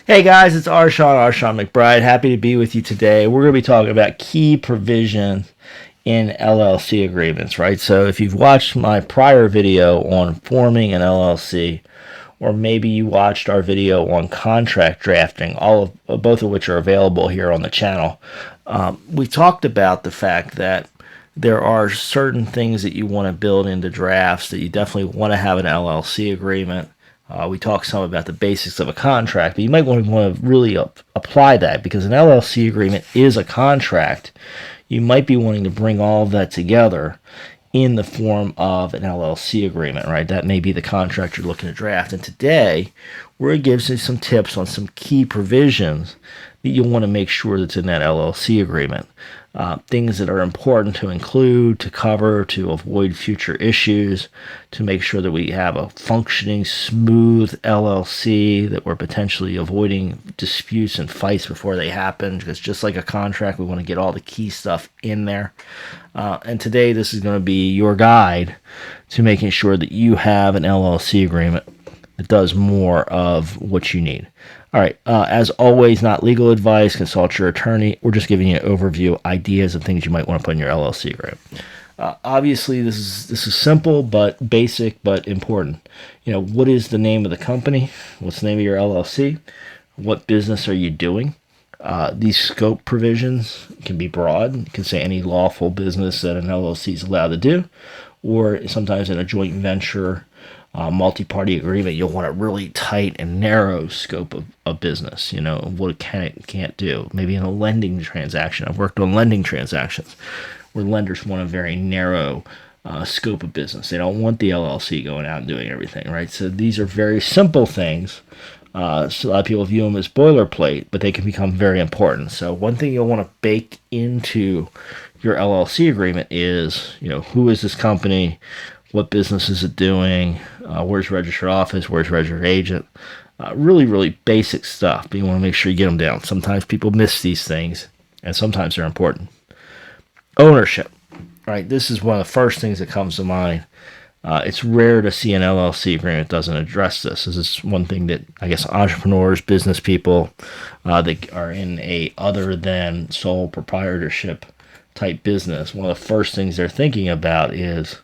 Hey guys, it's Shawn McBride. Happy to be with you today. We're going to be talking about key provisions in LLC agreements, right? So if you've watched my prior video on forming an LLC, or maybe you watched our video on contract drafting, both of which are available here on the channel, we talked about the fact that there are certain things that you want to build into drafts that you definitely want to have an LLC agreement. We talked some about the basics of a contract, but you might want to really apply that because an LLC agreement is a contract. You might be wanting to bring all of that together in the form of an LLC agreement, right? That may be the contract you're looking to draft. And today, we're going to give you some tips on some key provisions that you'll want to make sure that's in that LLC agreement. Things that are important to include, to cover, to avoid future issues, to make sure that we have a functioning, smooth LLC, that we're potentially avoiding disputes and fights before they happen, because just like a contract, we want to get all the key stuff in there. And today, this is going to be your guide to making sure that you have an LLC agreement that does more of what you need. All right, as always, not legal advice. Consult your attorney. We're just giving you an overview, ideas, and things you might want to put in your LLC agreement. Obviously, this is simple but basic but important. What is the name of the company? What's the name of your LLC? What business are you doing? These scope provisions can be broad. You can say any lawful business that an LLC is allowed to do, or sometimes in a joint venture multi-party agreement, you'll want a really tight and narrow scope of business, what it can and can't do. Maybe in a lending transaction. I've worked on lending transactions where lenders want a very narrow scope of business. They don't want the LLC going out and doing everything, right? So these are very simple things. So a lot of people view them as boilerplate, but they can become very important. So one thing you'll want to bake into your LLC agreement is, who is this company? What business is it doing? Where's registered office? Where's registered agent? Really, really basic stuff, but you want to make sure you get them down. Sometimes people miss these things, and sometimes they're important. Ownership, right? This is one of the first things that comes to mind. It's rare to see an LLC agreement that doesn't address this. This is one thing that I guess entrepreneurs, business people that are in a other than sole proprietorship type business, one of the first things they're thinking about is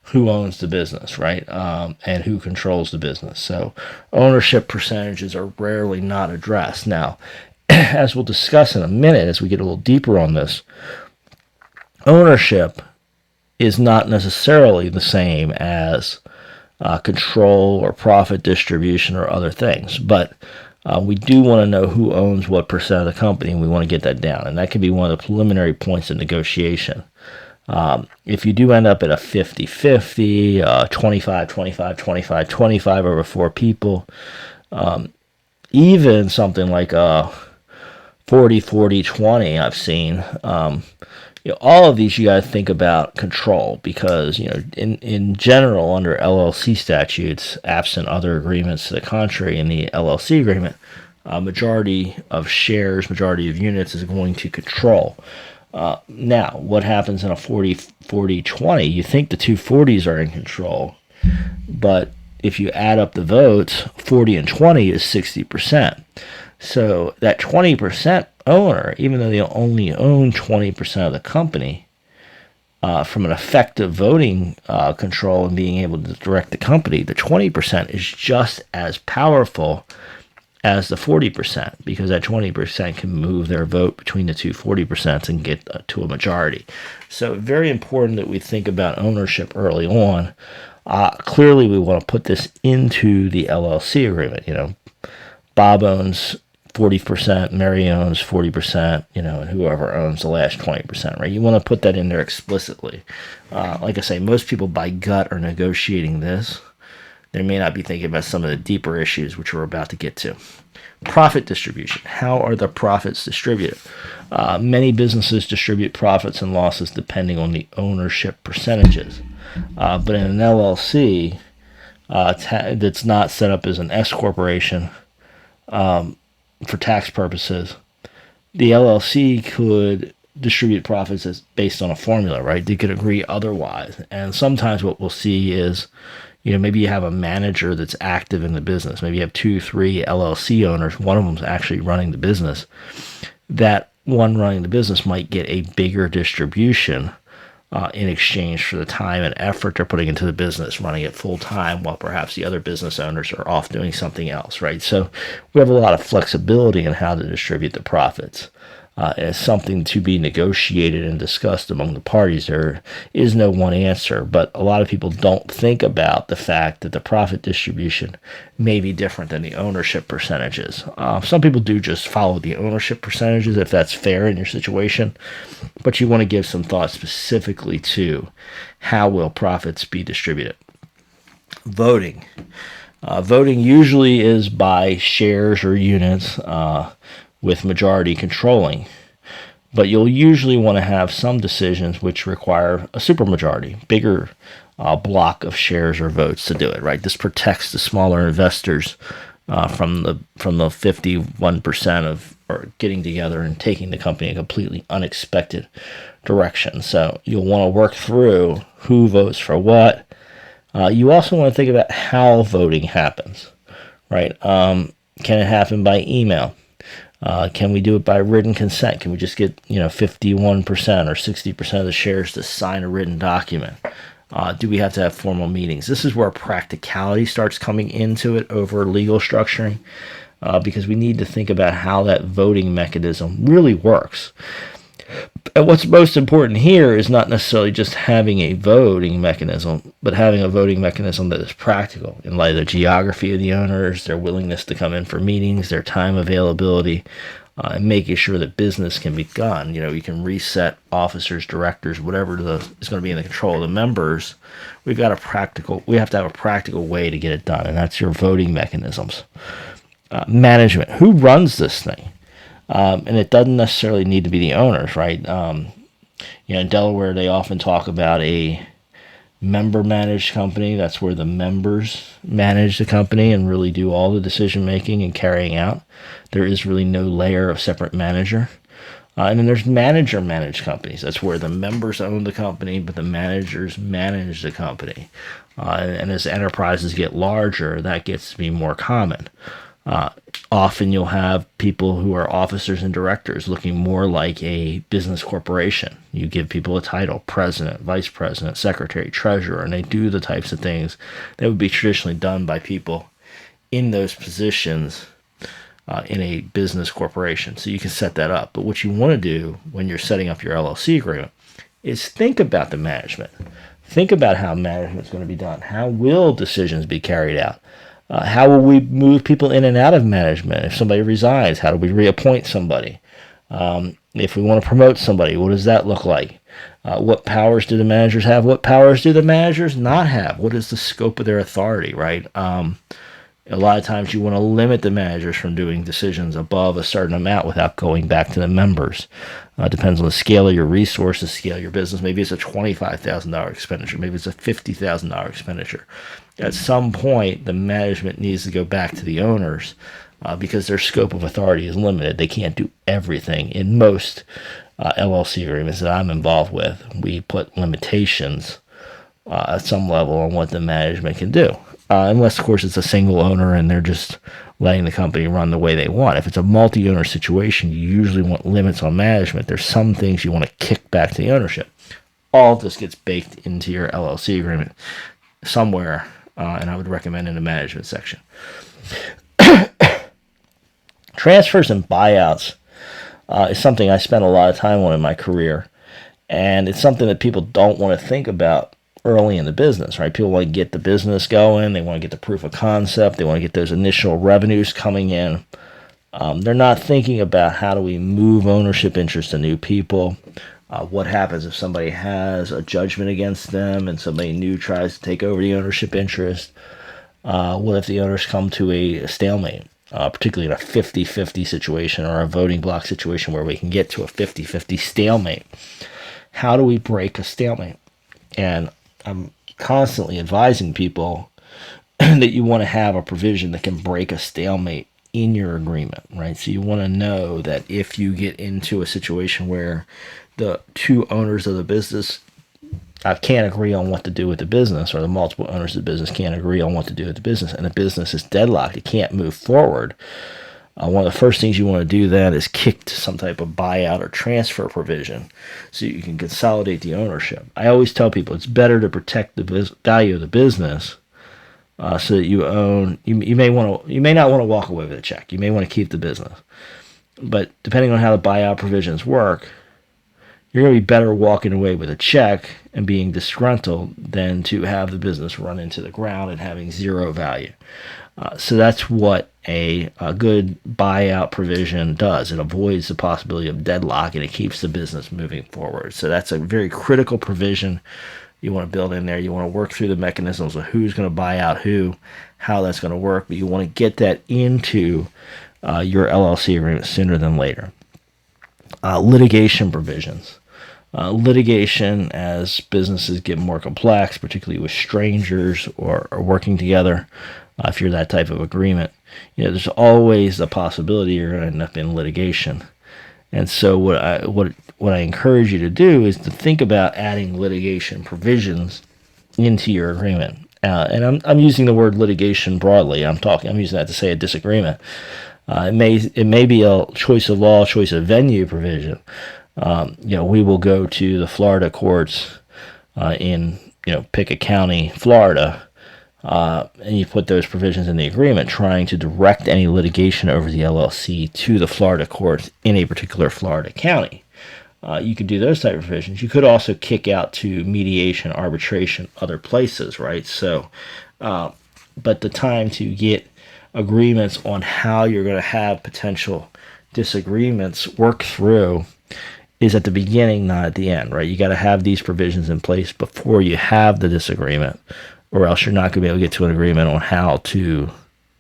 who owns the business, right? And who controls the business. So ownership percentages are rarely not addressed. Now, as we'll discuss in a minute, as we get a little deeper on this, ownership is not necessarily the same as control or profit distribution or other things. But we do want to know who owns what percent of the company, and we want to get that down. And that can be one of the preliminary points of negotiation. If you do end up at a 50-50, 25, 25, 25, 25 over 4 people, even something like a 40, 40, 20 I've seen, all of these you got to think about control because, in general, under LLC statutes, absent other agreements to the contrary in the LLC agreement, majority of shares, majority of units is going to control. Now, what happens in a 40-40-20? You think the two 40s are in control, but if you add up the votes, 40 and 20 is 60%. So that 20% owner, even though they only own 20% of the company, from an effective voting control and being able to direct the company, the 20% is just as powerful as the 40%, because that 20% can move their vote between the two 40% and get to a majority. So very important that we think about ownership early on. Clearly, we want to put this into the LLC agreement. Bob owns 40%, Mary owns 40%, and whoever owns the last 20%, right? You want to put that in there explicitly. Like I say, most people by gut are negotiating this. They may not be thinking about some of the deeper issues, which we're about to get to. Profit distribution. How are the profits distributed? Many businesses distribute profits and losses depending on the ownership percentages. But in an LLC that's not set up as an S corporation for tax purposes, the LLC could distribute profits based on a formula, right? They could agree otherwise. And sometimes what we'll see is maybe you have a manager that's active in the business. Maybe you have 2, 3 LLC owners. One of them's actually running the business. That one running the business might get a bigger distribution in exchange for the time and effort they're putting into the business, running it full time, while perhaps the other business owners are off doing something else, right? So we have a lot of flexibility in how to distribute the profits. As something to be negotiated and discussed among the parties. There is no one answer, but a lot of people don't think about the fact that the profit distribution may be different than the ownership percentages. Some people do just follow the ownership percentages if that's fair in your situation, but you want to give some thought specifically to how will profits be distributed. Voting. Voting usually is by shares or units, with majority controlling. But you'll usually want to have some decisions which require a supermajority, bigger block of shares or votes to do it, right? This protects the smaller investors from the 51% of or getting together and taking the company in a completely unexpected direction. So you'll want to work through who votes for what. You also want to think about how voting happens, right? Can it happen by email? Can we do it by written consent? Can we just get 51% or 60% of the shares to sign a written document? Do we have to have formal meetings? This is where practicality starts coming into it over legal structuring, because we need to think about how that voting mechanism really works. And what's most important here is not necessarily just having a voting mechanism, but having a voting mechanism that is practical in light of the geography of the owners, their willingness to come in for meetings, their time availability, and making sure that business can be done. You can reset officers, directors, whatever is going to be in the control of the members. We have to have a practical way to get it done, and that's your voting mechanisms. Management. Who runs this thing? And it doesn't necessarily need to be the owners, right? In Delaware, they often talk about a member-managed company. That's where the members manage the company and really do all the decision-making and carrying out. There is really no layer of separate manager. And then there's manager-managed companies. That's where the members own the company, but the managers manage the company. And as enterprises get larger, that gets to be more common. Often you'll have people who are officers and directors looking more like a business corporation. You give people a title, president, vice president, secretary, treasurer, and they do the types of things that would be traditionally done by people in those positions in a business corporation. So you can set that up. But what you want to do when you're setting up your LLC agreement is think about the management. Think about how management is going to be done. How will decisions be carried out? How will we move people in and out of management? If somebody resigns, how do we reappoint somebody? If we want to promote somebody, what does that look like? What powers do the managers have? What powers do the managers not have? What is the scope of their authority, right? A lot of times you want to limit the managers from doing decisions above a certain amount without going back to the members. Depends on the scale of your resources, scale of your business. Maybe it's a $25,000 expenditure. Maybe it's a $50,000 expenditure. At some point, the management needs to go back to the owners because their scope of authority is limited. They can't do everything. In most LLC agreements that I'm involved with, we put limitations at some level on what the management can do. Unless, of course, it's a single owner and they're just letting the company run the way they want. If it's a multi-owner situation, you usually want limits on management. There's some things you want to kick back to the ownership. All of this gets baked into your LLC agreement somewhere, and I would recommend in the management section. Transfers and buyouts is something I spent a lot of time on in my career, and it's something that people don't want to think about early in the business, right? People want to get the business going. They want to get the proof of concept. They want to get those initial revenues coming in. They're not thinking about how do we move ownership interest to new people. What happens if somebody has a judgment against them and somebody new tries to take over the ownership interest? What if the owners come to a stalemate, particularly in a 50-50 situation or a voting block situation where we can get to a 50-50 stalemate? How do we break a stalemate? And I'm constantly advising people that you want to have a provision that can break a stalemate in your agreement, right? So you want to know that if you get into a situation where the two owners of the business can't agree on what to do with the business, or the multiple owners of the business can't agree on what to do with the business, and the business is deadlocked, it can't move forward, one of the first things you want to do then is kick to some type of buyout or transfer provision so you can consolidate the ownership. I always tell people it's better to protect the value of the business so that you own. You may not want to walk away with a check. You may want to keep the business, but depending on how the buyout provisions work, you're going to be better walking away with a check and being disgruntled than to have the business run into the ground and having zero value. So that's what a good buyout provision does. It avoids the possibility of deadlock, and it keeps the business moving forward. So that's a very critical provision you want to build in there. You want to work through the mechanisms of who's going to buy out who, how that's going to work, but you want to get that into your LLC agreement sooner than later. Litigation provisions. Litigation, as businesses get more complex, particularly with strangers or working together, if you're that type of agreement, there's always the possibility you're going to end up in litigation. And so what I encourage you to do is to think about adding litigation provisions into your agreement. And I'm using the word litigation broadly. I'm using that to say a disagreement. It may be a choice of law, choice of venue provision. We will go to the Florida courts in pick a county, Florida, and you put those provisions in the agreement, trying to direct any litigation over the LLC to the Florida courts in a particular Florida county. You could do those type of provisions. You could also kick out to mediation, arbitration, other places, right? So, but the time to get agreements on how you're going to have potential disagreements work through is at the beginning, not at the end, right? You got to have these provisions in place before you have the disagreement, or else you're not going to be able to get to an agreement on how to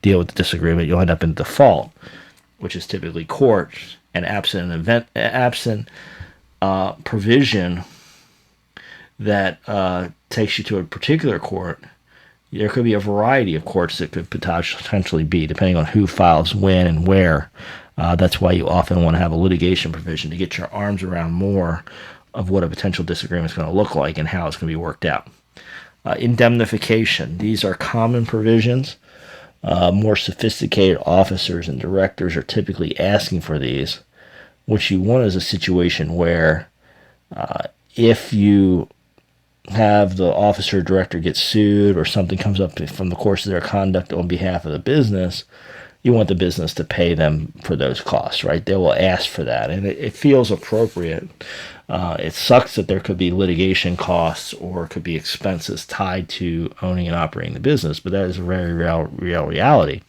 deal with the disagreement. You'll end up in default, which is typically court, and absent provision that takes you to a particular court. There could be a variety of courts that could potentially be, depending on who files when and where. That's why you often want to have a litigation provision to get your arms around more of what a potential disagreement is going to look like and how it's going to be worked out. Indemnification. These are common provisions. More sophisticated officers and directors are typically asking for these. What you want is a situation where if you have the officer or director get sued or something comes up from the course of their conduct on behalf of the business, you want the business to pay them for those costs, right? They will ask for that, and it feels appropriate. It sucks that there could be litigation costs or could be expenses tied to owning and operating the business, but that is a very real reality.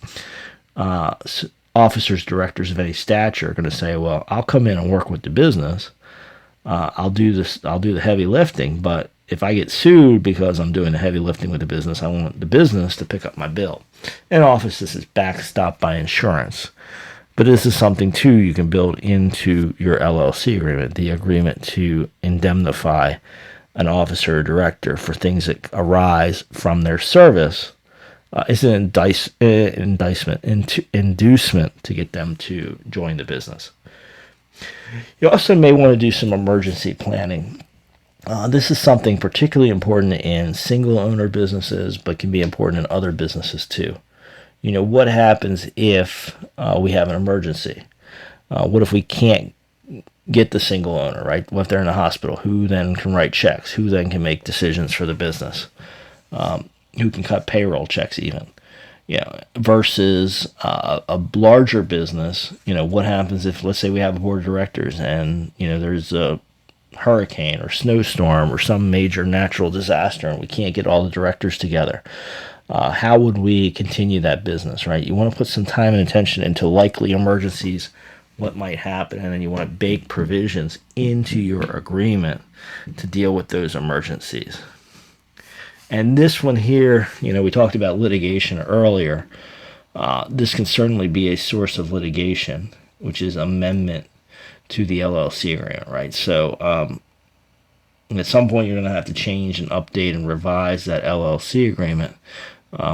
Officers, directors of any stature are going to say, well, I'll come in and work with the business. I'll do the heavy lifting, but if I get sued because I'm doing the heavy lifting with the business, I want the business to pick up my bill. And often this is backstopped by insurance. But this is something, too, you can build into your LLC agreement, the agreement to indemnify an officer or director for things that arise from their service. It's an inducement to get them to join the business. You also may want to do some emergency planning. This is something particularly important in single owner businesses, but can be important in other businesses too. What happens if we have an emergency? What if we can't get the single owner, right? What if they're in the hospital? Who then can write checks? Who then can make decisions for the business? Who can cut payroll checks even? Versus a larger business, what happens if, let's say we have a board of directors and, there's a hurricane or snowstorm or some major natural disaster and we can't get all the directors together. How would we continue that business, right? You want to put some time and attention into likely emergencies, what might happen, and then you want to bake provisions into your agreement to deal with those emergencies. And this one here, we talked about litigation earlier. This can certainly be a source of litigation, which is amendment to the LLC agreement, right? So at some point, you're going to have to change and update and revise that LLC agreement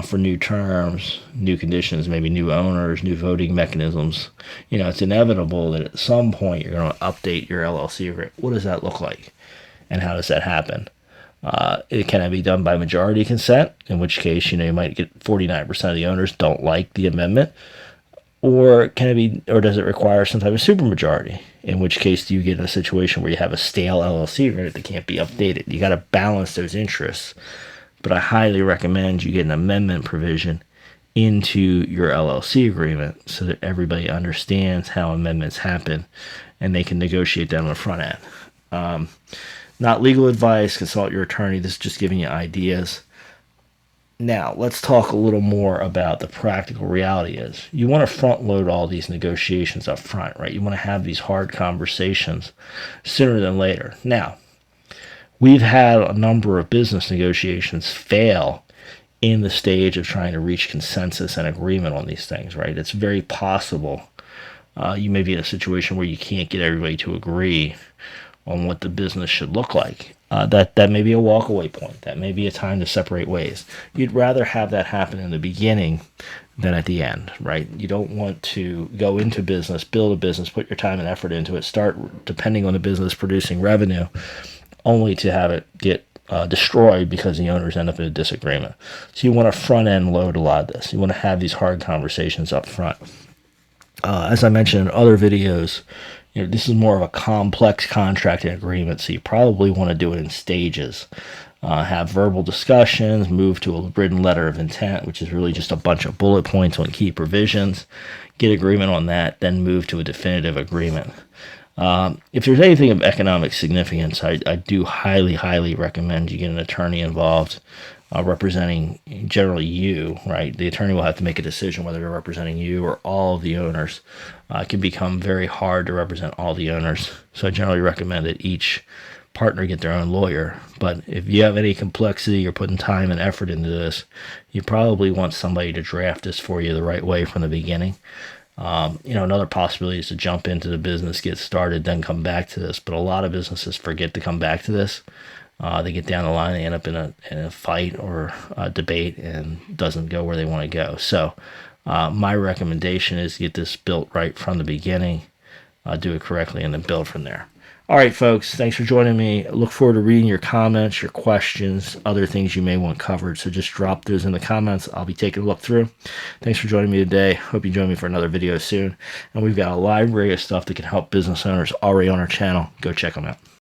for new terms, new conditions, maybe new owners, new voting mechanisms. It's inevitable that at some point you're going to update your LLC agreement. What does that look like? And how does that happen? It can be done by majority consent, in which case, you might get 49% of the owners don't like the amendment. Or does it require some type of supermajority? In which case, do you get in a situation where you have a stale LLC agreement that can't be updated? You got to balance those interests. But I highly recommend you get an amendment provision into your LLC agreement so that everybody understands how amendments happen and they can negotiate that on the front end. Not legal advice, consult your attorney. This is just giving you ideas. Now, let's talk a little more about the practical reality is. You want to front load all these negotiations up front, right? You want to have these hard conversations sooner than later. Now, we've had a number of business negotiations fail in the stage of trying to reach consensus and agreement on these things, right? It's very possible you may be in a situation where you can't get everybody to agree on what the business should look like. That may be a walkaway point. That may be a time to separate ways. You'd rather have that happen in the beginning than at the end, right? You don't want to go into business, build a business, put your time and effort into it, start depending on the business producing revenue, only to have it get destroyed because the owners end up in a disagreement. So you want to front end load a lot of this. You want to have these hard conversations up front. As I mentioned in other videos, this is more of a complex contracting agreement, so you probably want to do it in stages. Have verbal discussions, move to a written letter of intent, which is really just a bunch of bullet points on key provisions, get agreement on that, then move to a definitive agreement. If there's anything of economic significance, I do highly recommend you get an attorney involved representing generally you, right? The attorney will have to make a decision whether they're representing you or all of the owners. It can become very hard to represent all the owners. So I generally recommend that each partner get their own lawyer. But if you have any complexity, you're putting time and effort into this, you probably want somebody to draft this for you the right way from the beginning. Another possibility is to jump into the business, get started, then come back to this. But a lot of businesses forget to come back to this. They get down the line, they end up in a fight or a debate and doesn't go where they want to go. So my recommendation is get this built right from the beginning, do it correctly, and then build from there. All right, folks, thanks for joining me. I look forward to reading your comments, your questions, other things you may want covered. So just drop those in the comments. I'll be taking a look through. Thanks for joining me today. Hope you join me for another video soon. And we've got a library of stuff that can help business owners already on our channel. Go check them out.